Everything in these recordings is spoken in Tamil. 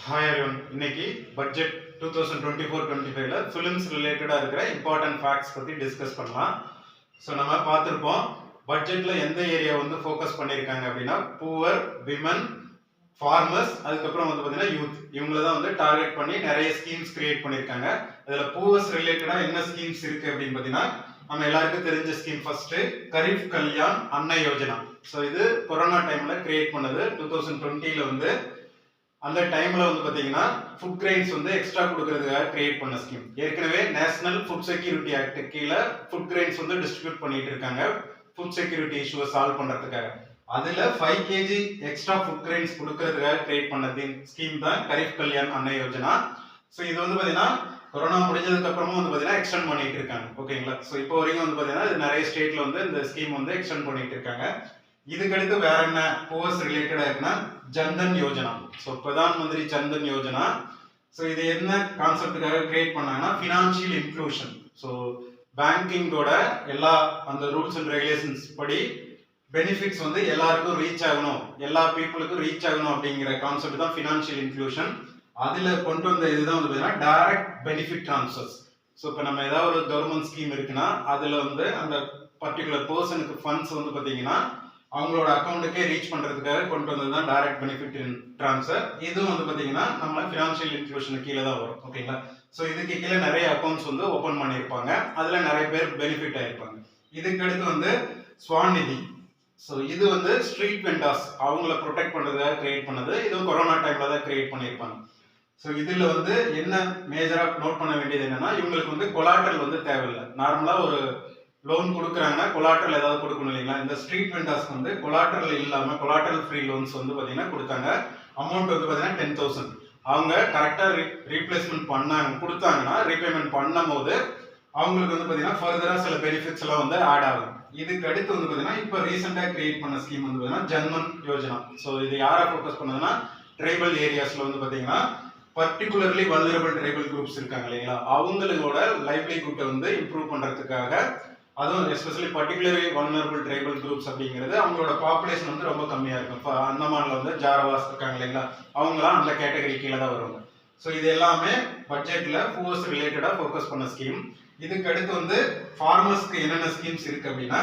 Hi everyone. இன்னைக்கு பட்ஜெட் 2024-25ல ஃபிலிம்ஸ் ரிலேட்டடா இருக்கிற இம்பார்ட்டன்ட் ஃபேக்ட்ஸ் பத்தி டிஸ்கஸ் பண்ணலாம். ஸோ நம்ம பார்த்துருப்போம், பட்ஜெட்ல எந்த ஏரியா வந்து ஃபோக்கஸ் பண்ணியிருக்காங்க அப்படின்னா புவர், விமன், ஃபார்மர்ஸ், அதுக்கப்புறம் வந்து பார்த்தீங்கன்னா யூத், இவங்கள தான் வந்து டார்கெட் பண்ணி நிறைய ஸ்கீம்ஸ் கிரியேட் பண்ணியிருக்காங்க. அதில் பூவர்ஸ் ரிலேட்டடா என்ன ஸ்கீம்ஸ் இருக்கு அப்படின்னு பார்த்தீங்கன்னா, நம்ம எல்லாருக்கும் தெரிஞ்ச ஸ்கீம் ஃபர்ஸ்ட் கரீப் கல்யாண் அன்ன யோஜனா. ஸோ இது கொரோனா டைம்ல கிரியேட் பண்ணது. 2020ல வந்து அந்த டைம்ல வந்து பாத்தீங்கன்னா ஃபுட் கிரெயின்ஸ் வந்து எக்ஸ்ட்ரா கொடுக்கறதுக்காக கிரியேட் பண்ண ஸ்கீம். ஏற்கனவே நேஷனல் ஃபுட் செக்யூரிட்டி ஆக்ட் கீழே ஃபுட் கிரெயின்ஸ் வந்து டிஸ்ட்ரிபியூட் பண்ணிட்டு இருக்காங்க ஃபுட் செக்யூரிட்டி இஷ்யூவை சால்வ் பண்றதுக்காக. அதுல 5 kg எக்ஸ்ட்ரா ஃபுட் கிரெயின்ஸ் கொடுக்கறதுக்காக கிரியேட் பண்ண ஸ்கீம் தான் கரீப் கல்யாண் அன்ன யோஜனா. ஸோ இது வந்து பாத்தீங்கன்னா கொரோனா முடிஞ்சதுக்கு அப்புறமும் வந்து பாத்தீங்கன்னா எக்ஸ்டெண்ட் பண்ணிட்டு இருக்காங்க. ஓகேங்களா? ஸோ இப்போ வரைக்கும் வந்து பாத்தீங்கன்னா இது நிறைய ஸ்டேட்ல வந்து இந்த ஸ்கீம் வந்து எக்ஸ்டெண்ட் பண்ணிட்டு இருக்காங்க. இதுக்கடுத்து வேற என்ன போர்ஸ் ரிலேட்டடா இருக்குன்னா ஜன்தன் யோஜனா. ஸோ பிரதான் மந்திரி ஜன்தன் யோஜனா. ஸோ இது என்ன கான்செப்டுக்காக கிரியேட் பண்ணாங்கன்னா ஃபினான்ஷியல் இன்க்ளூஷன். ஸோ பேங்கிங்கோட எல்லா அந்த ரூல்ஸ் அண்ட் ரெகுலேஷன்ஸ் படி பெனிஃபிட்ஸ் வந்து எல்லாருக்கும் ரீச் ஆகணும், எல்லா பீப்புளுக்கும் ரீச் ஆகணும் அப்படிங்கிற கான்செப்ட் தான் ஃபினான்ஷியல் இன்க்ளூஷன். அதுல கொண்டு வந்த இதுதான் வந்து பார்த்தீங்கன்னா டைரக்ட் பெனிஃபிட் ட்ரான்ஸ்ஃபர்ஸ். ஸோ இப்போ நம்ம ஏதாவது ஒரு கவர்மெண்ட் ஸ்கீம் இருக்குன்னா அதுல வந்து அந்த பர்டிகுலர் பர்சனுக்கு ஃபண்ட்ஸ் வந்து பார்த்தீங்கன்னா அவங்களோட அக்கௌண்ட்டுக்கே ரீச் பண்றதுக்காக கொண்டு வந்தது தான் டைரக்ட் பெனிஃபிட் ட்ரான்ஸ்ஃபர். இதுவும் வந்து பாத்தீங்கன்னா நம்ம ஃபினான்ஷியல் இன்க்ளூஷன் கீழே தான் வரும். ஓகேங்களா? ஸோ இதுக்கு கீழே நிறைய அக்கௌண்ட்ஸ் வந்து ஓப்பன் பண்ணியிருப்பாங்க, அதுல நிறைய பேர் பெனிஃபிட் ஆயிருப்பாங்க. இதுக்கு அடுத்து வந்து ஸ்வான் நிதி. ஸோ இது வந்து ஸ்ட்ரீட் வெண்டார்ஸ் அவங்கள ப்ரொடெக்ட் பண்றதுக்காக கிரியேட் பண்ணது. இதுவும் கொரோனா டைம்ல தான் கிரியேட் பண்ணியிருப்பாங்க. ஸோ இதுல வந்து என்ன மேஜரா நோட் பண்ண வேண்டியது என்னன்னா, இவங்களுக்கு வந்து கொலாட்ரல் வந்து தேவையில்லை. நார்மலா ஒரு லோன் கொடுக்குறாங்கன்னா கொலாட்ரல் ஏதாவது கொடுக்கணும் இல்லைங்களா? இந்த ஸ்ட்ரீட் வெண்டர்ஸ்க்கு வந்து கொலாட்ரல் இல்லாம கொலாட்ரல் ஃப்ரீ லோன்ஸ் வந்து பாத்தீங்கன்னா கொடுத்தாங்க. அமௌண்ட் வந்து பாத்தீங்கன்னா 10,000. அவங்க கரெக்டா ரீப்ளேஸ்மெண்ட் கொடுத்தாங்கன்னா ரீபேமெண்ட் பண்ணும் போது அவங்களுக்கு வந்து பாத்தீங்கன்னா ஃபர்தரா சில பெனிஃபிட்ஸ் எல்லாம் வந்து ஆட் ஆகும். இதுக்கு அடுத்து வந்து பாத்தீங்கன்னா இப்ப ரீசெண்டா கிரியேட் பண்ண ஸ்கீம் வந்து பாத்தீங்கன்னா ஜன்மன் யோஜனா. ஸோ இது யாரை ஃபோக்கஸ் பண்ணதுன்னா ட்ரைபல் ஏரியாஸ்ல வந்து பாத்தீங்கன்னா பர்டிகுலர்லி வல்னரபிள் ட்ரைபல் குரூப்ஸ் இருக்காங்க இல்லைங்களா? அவங்களோட லைவ்லிஹுட்டை வந்து இம்ப்ரூவ் பண்றதுக்காக, அதுவும் especially particularly vulnerable tribal groups அப்படிங்கிறது அவங்களோட பாப்புலேஷன் வந்து ரொம்ப கம்மியா இருக்கும். இப்போ அந்தமான்ல வந்து ஜாரவாஸ் இருக்காங்க இல்லைங்களா? அவங்களாம் அந்த கேட்டகரி கீழே தான் வருவாங்க. ஸோ இது எல்லாமே பட்ஜெட்ல ஃபோர்ஸ் ரிலேட்டடா ஃபோக்கஸ் பண்ண ஸ்கீம். இதுக்கு அடுத்து வந்து ஃபார்மர்ஸ்க்கு என்னென்ன ஸ்கீம்ஸ் இருக்கு அப்படின்னா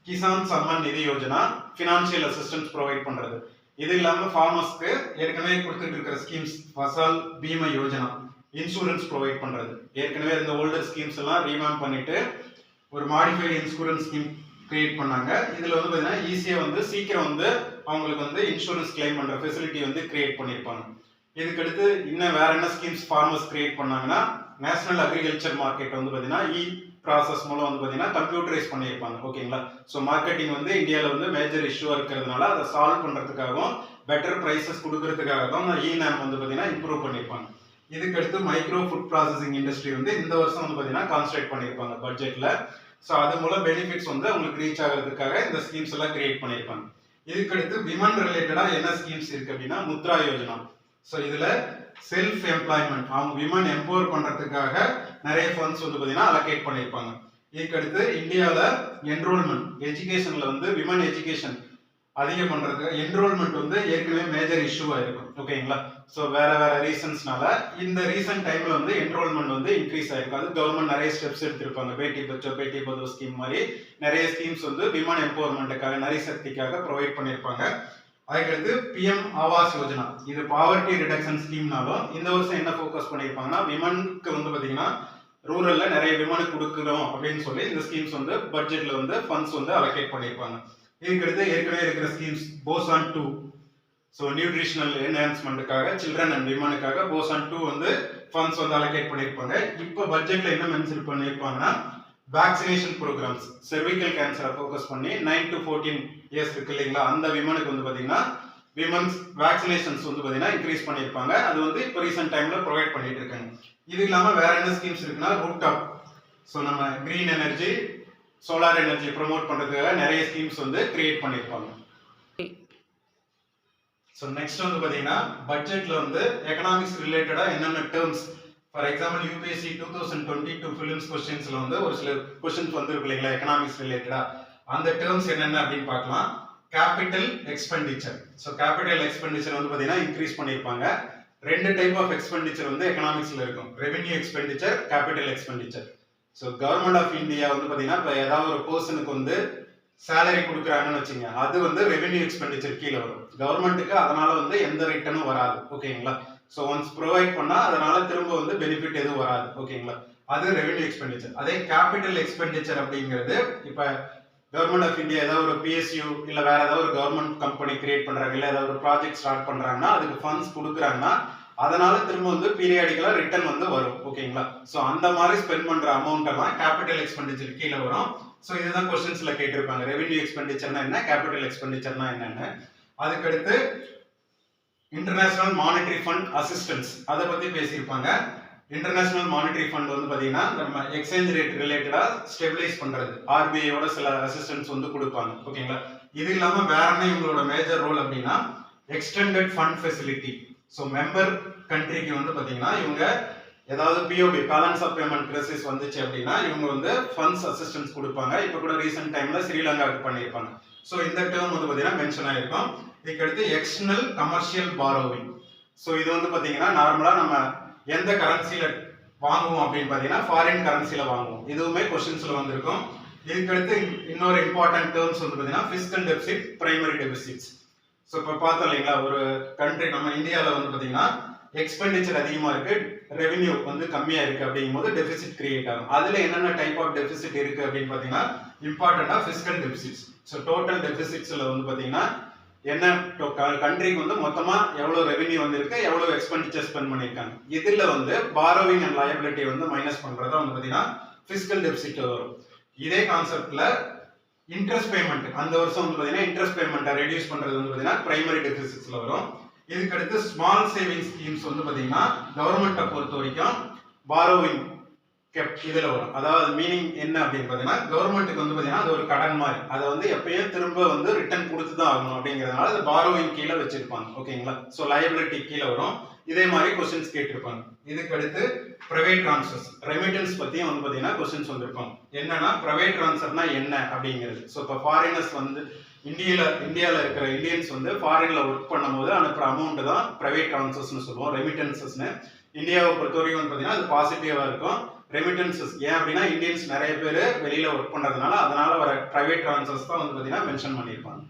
கிசான் சம்மன் நிதி யோஜனா, ஃபினான்ஷியல் அசிஸ்டன்ஸ் ப்ரொவைட் பண்றது. இது இல்லாம ஃபார்மர்ஸ்க்கு ஏற்கனவே கொடுத்துட்டு இருக்கிற schemes Fasal Bima Yojana, insurance provide பண்றது. ஏற்கனவே இந்த ஓல்டர் ஸ்கீம்ஸ் எல்லாம் ரீவாம்ப் பண்ணிட்டு ஒரு மாடிஃபைடு இன்சூரன்ஸ் ஸ்கீம் கிரியேட் பண்ணாங்க. இதுல வந்து பாத்தீங்கன்னா ஈஸியா வந்து சீக்கிரம் வந்து அவங்களுக்கு வந்து இன்சூரன்ஸ் கிளைம் பண்ற ஃபெசிலிட்டி வந்து கிரியேட் பண்ணிருப்பாங்க. இதுக்கடுத்து இன்னும் வேற என்ன ஸ்கீம்ஸ் ஃபார்மர்ஸ் கிரியேட் பண்ணாங்கன்னா நேஷனல் அக்ரிகல்ச்சர் மார்க்கெட் வந்து பாத்தீங்கன்னா ப்ராசஸ் மூலம் வந்து பாத்தீங்கன்னா கம்ப்யூட்டரைஸ் பண்ணியிருப்பாங்க. ஓகேங்களா? ஸோ மார்க்கெட்டிங் வந்து இந்தியாவில் வந்து மேஜர் இஷ்யூவா இருக்கிறதுனால அதை சால்வ் பண்றதுக்காகவும் பெட்டர் பிரைசஸ் கொடுக்கறதுக்காகவும் நாம் வந்து பாத்தீங்கன்னா இம்ப்ரூவ் பண்ணியிருப்பாங்க. இதுக்கடுத்து மைக்ரோ ஃபுட் ப்ராசஸிங் இண்டஸ்ட்ரி வந்து இந்த வருஷம் வந்து பாத்தீங்கன்னா கான்சன்ட்ரேட் பண்ணியிருப்பாங்க பட்ஜெட்ல. ஸோ அது மூலம் பெனிஃபிட்ஸ் வந்து அவங்களுக்கு ரீச் ஆகிறதுக்காக இந்த ஸ்கீம்ஸ் எல்லாம் கிரியேட் பண்ணியிருப்பாங்க. இதுக்கடுத்து விமன் ரிலேட்டடா என்ன ஸ்கீம்ஸ் இருக்கு அப்படின்னா முத்ரா யோஜனா. ஸோ இதுல செல்ஃப் எம்ப்ளாய்மெண்ட், அவங்க விமன் எம்பவர் பண்றதுக்காக நிறைய ஃபண்ட்ஸ் வந்து பாத்தீங்கன்னா அலோகேட் பண்ணியிருப்பாங்க. இதுக்கடுத்து இந்தியாவில் என்ரோல்மெண்ட் எஜுகேஷன்ல வந்து விமன் எஜுகேஷன் அதிகம் பண்றதுக்கு என்ரோல்மெண்ட் வந்து ஏற்கனவே மேஜர் இஷ்யூவா இருக்கும். ஓகேங்களா? ஸோ வேற வேற ரீசன்ஸ்னால இந்த ரீசன்ட் டைம்ல வந்து என்ரோல்மெண்ட் வந்து இன்க்ரீஸ் ஆயிருக்கும். அது கவர்மெண்ட் நிறைய ஸ்டெப்ஸ் எடுத்திருப்பாங்க. பேட்டி பச்சோ பேட்டி பதோ ஸ்கீம் மாதிரி நிறைய ஸ்கீம்ஸ் வந்து விமன் எம்பவர்மெண்ட்டுக்காக நரி சக்திக்காக ப்ரொவைட் பண்ணியிருப்பாங்க. அதுக்கடுத்து பிஎம் ஆவாஸ் யோஜனா. இது பாவர்ட்டி ரிடக்ஷன் ஸ்கீம்னாலும் இந்த வருஷம் என்ன ஃபோக்கஸ் பண்ணியிருப்பாங்கன்னா விமனுக்கு வந்து பாத்தீங்கன்னா ரூரல்ல நிறைய விமனுக்கு கொடுக்கணும் அப்படின்னு சொல்லி இந்த ஸ்கீம்ஸ் வந்து பட்ஜெட்ல வந்து ஃபண்ட்ஸ் வந்து அலோகேட் பண்ணியிருப்பாங்க. இதுக்கடுத்து ஏற்கனவே இருக்கிற ஸ்கீம்ஸ் போசான் 2. ஸோ நியூட்ரிஷனல் என்ஹான்ஸ்மெண்ட்டுக்காக சில்ட்ரன் அண்ட் விமனுக்காக போசான் 2 வந்து ஃபண்ட்ஸ் வந்து அலோகேட் பண்ணியிருப்பாங்க. இப்போ பட்ஜெட்ல என்ன மென்ஷன் பண்ணியிருப்பாங்கன்னா வேக்சினேஷன் ப்ரோக்ராம்ஸ், செர்விக்கல் கேன்சரை ஃபோக்கஸ் பண்ணி 9 to 14 இயர்ஸ் இருக்கு இல்லைங்களா? அந்த விமனுக்கு வந்து பாத்தீங்கன்னா விமன்ஸ் வேக்சினேஷன்ஸ் வந்து பாத்தீங்கன்னா இன்க்ரீஸ் பண்ணியிருப்பாங்க. அது வந்து இப்போ ரீசெண்ட் டைம்ல ப்ரொவைட் பண்ணிட்டு இருக்காங்க. இது இல்லாம வேற என்ன ஸ்கீம்ஸ் இருக்குன்னா ரூட் டாப். ஸோ நம்ம green energy, solar energy promote பண்றதுக்காக நிறைய ஸ்கீம்ஸ் வந்து கிரியேட் பண்ணியிருப்பாங்க. ஸோ நெக்ஸ்ட் வந்து பாத்தீங்கன்னா பட்ஜெட்ல வந்து எக்கனாமிக்ஸ் ரிலேட்டடா என்னென்ன டேர்ம்ஸ், ஃபார் எக்ஸாம்பிள் யூபிஎஸ்சி 2022 ஃபிலிம்ஸ் கொஸ்டின்ஸ்ல வந்து ஒரு சில கொஸ்டின்ஸ் வந்து இருக்கு இல்லைங்களா எக்கனாமிக்ஸ் ரிலேட்டடா, அந்த டேர்ம்ஸ் என்னென்ன அப்படின்னு பார்க்கலாம். Capital expenditure. So capital expenditure வந்து பாத்தீங்கன்னா இன்க்ரீஸ் பண்ணியிருப்பாங்க. ரெண்டு டைப் ஆஃப் எக்ஸ்பெண்டிச்சர் வந்து எக்கனாமிக்ஸ்ல இருக்கும். Revenue expenditure, capital expenditure. So government of India வந்து பார்த்தீங்கன்னா இப்போ ஏதாவது ஒரு பர்சனுக்கு வந்து சேலரி கொடுக்குறாங்கன்னு வச்சுங்க, அது வந்து ரெவென்யூ எக்ஸ்பெண்டிச்சர் கீழே வரும். கவர்மெண்ட்டுக்கு அதனால வந்து எந்த ரிட்டர்னும் வராது. ஓகேங்களா? ஸோ ஒன்ஸ் ப்ரொவைட் பண்ணா அதனால திரும்ப வந்து பெனிஃபிட் எதுவும் வராது. ஓகேங்களா? அது ரெவென்யூ எக்ஸ்பெண்டிச்சர். அதே கேபிட்டல் எக்ஸ்பெண்டிச்சர் அப்படிங்கிறது இப்போ கவர்மெண்ட் ஆஃப் இந்தியா ஏதாவது ஒரு பிஎஸ்யூ இல்ல வேற ஏதாவது ஒரு கவர்மெண்ட் கம்பெனி கிரியேட் பண்றாங்க, இல்ல ஏதாவது ஒரு ப்ராஜெக்ட் ஸ்டார்ட் பண்றாங்கன்னா அதுக்கு ஃபண்ட்ஸ் கொடுக்குறாங்கன்னா அதனால திரும்ப வந்து பீரியாடிக்கலா ரிட்டர்ன் வந்து வரும். ஓகேங்களா? சோ அந்த மாதிரி ஸ்பெண்ட் பண்ற அமௌண்ட் எல்லாம் கேபிட்டல் எக்ஸ்பெண்டிச்சர் கீழே வரும். சோ இதுதான் क्वेश्चंसல கேட்டிருப்பாங்க. ரெவென்யூ எக்ஸ்பெண்டிச்சர்னா என்ன, கேபிட்டல் எக்ஸ்பெண்டிச்சர்னா என்னன்னு. அதுக்கு அடுத்து இன்டர்நேஷனல் மானிட்டரி ஃபண்ட் அசிஸ்டன்ஸ் அதை பத்தி பேசியிருப்பாங்க. இன்டர்நேஷனல் மானிட்டரி ஃபண்ட் வந்து பாத்தீங்கன்னா நம்ம எக்ஸ்சேஞ்ச் ரேட் ரிலேட்டடா ஸ்டெபிலைஸ் பண்றது, ஆர்பிஐயோட சில அசிஸ்டன்ஸ் வந்து கொடுப்பாங்க. ஓகேங்களா? இது இல்லாம வேற என்ன இவங்களோட மேஜர் ரோல் அப்படின்னா extended fund facility. So member கண்ட்ரிக்கு வந்து பாத்தீங்கன்னா இவங்க ஏதாவது BOP balance of payment crisis வந்துச்சு அப்படின்னா இவங்க வந்து ஃபண்ட்ஸ் அசிஸ்டன்ஸ் கொடுப்பாங்க. இப்போ கூட ரீசெண்ட் டைம்ல ஸ்ரீலங்காவுக்கு பண்ணியிருப்பாங்க. ஸோ இந்த டேர்ம் வந்து பாத்தீங்கன்னா மென்ஷன் ஆயிருக்கும். இதுக்கு அடுத்து எக்ஸ்டர்னல் கமர்ஷியல் பாரோவிங். ஸோ இது வந்து பாத்தீங்கன்னா நார்மலா நம்ம எந்த கரன்சில வாங்குவோம் அப்படின்னு பாத்தீங்கன்னா ஃபாரின் கரன்சில வாங்குவோம். இதுவுமே क्वेश्चंसல வந்திருக்கும். இதுக்கு அடுத்து இன்னொரு இம்பார்ட்டன்ட் டேர்ம்ஸ் வந்து பாத்தீங்கன்னா fiscal deficit, primary deficits. So இப்போ பார்த்தோம் இல்லைங்களா, ஒரு கண்ட்ரி நம்ம இந்தியாவில் வந்து பார்த்தீங்கன்னா எக்ஸ்பெண்டிச்சர் அதிகமாக இருக்கு, ரெவென்யூ வந்து கம்மியாக இருக்கு அப்படிங்கும்போது டெபிசிட் கிரியேட் ஆகும். அதில் என்னென்ன டைப் ஆஃப் டெபிசிட் இருக்கு அப்படின்னு பார்த்தீங்கன்னா இம்பார்ட்டண்டாக ஃபிஸ்கல் டெபிசிட்ஸ். ஸோ டோட்டல் டெபிசிட்ஸில் வந்து பார்த்தீங்கன்னா என்ன கண்ட்ரிக்கு வந்து மொத்தமாக எவ்வளோ ரெவென்யூ வந்திருக்கு, எவ்வளோ எக்ஸ்பெண்டிச்சர் ஸ்பெண்ட் பண்ணியிருக்காங்க, இதில் வந்து பாரோவிங் அண்ட் லயபிலிட்டி வந்து மைனஸ் பண்ணுறதா வந்து பார்த்தீங்கன்னா ஃபிஸ்கல் டெபிசிட் வரும். இதே கான்செப்ட்ல இன்ட்ரெஸ்ட் பேமெண்ட் அந்த வருஷம் வந்து பாத்தீங்கன்னா இன்ட்ரெஸ்ட் பேமெண்ட்டை ரெடியூஸ் பண்றது வந்து பாத்தீங்கன்னா பிரைமரி டெபிசிட்ஸ்ல வரும். இதுக்கு அடுத்து ஸ்மால் சேவிங் ஸ்கீம்ஸ் வந்து பாத்தீங்கன்னா கவர்மெண்ட்டை பொறுத்த வரைக்கும் பாரோவிங் இதுல வரும். அதாவது மீனிங் என்ன அப்படின்னு பாத்தீங்கன்னா கவர்மெண்ட்டுக்கு வந்து பாத்தீங்கன்னா அது ஒரு கடன் மாதிரி, அதை வந்து எப்பயும் திரும்ப வந்து ரிட்டர்ன் கொடுத்து தான் ஆகணும் அப்படிங்கிறதுனால அது பாரோவிங் கீழே வச்சிருப்பாங்க. ஓகேங்களா? ஸோ லயபிலிட்டி கீழே வரும். இதே மாதிரி क्वेश्चंस கேட்டிருப்பாங்க. இதுக்கு அடுத்து பிரைவேட் ட்ரான்ஸ்ஃபர்ஸ், ரெமிட்டன்ஸ் பத்தியும் வந்து பாத்தீங்கன்னா क्वेश्चंस வந்திருக்கும். என்னன்னா பிரைவேட் ட்ரான்ஸ்ஃபர்னா என்ன அப்படிங்கிறது. ஸோ இப்போ ஃபாரினர்ஸ் வந்து இந்தியாவில் இருக்கிற இந்தியன்ஸ் வந்து ஃபாரின்ல ஒர்க் பண்ணும்போது அனுப்புற அமௌண்ட் தான் பிரைவேட் ட்ரான்ஸ்ஃபர்ஸ்னு சொல்லுவோம், ரெமிட்டன்சஸ்னு. இந்தியாவை பொறுத்தவரைக்கும் வந்து பாத்தீங்கன்னா அது பாசிட்டிவா இருக்கும். ரெமிட்டன்சஸ் ஏன் அப்படின்னா இந்தியன்ஸ் நிறைய பேர் வெளியில ஒர்க் பண்றதுனால அதனால வர பிரைவேட் ட்ரான்ஸ்ஃபர்ஸ் தான் வந்து பாத்தீங்கன்னா மென்ஷன் பண்ணியிருப்பாங்க.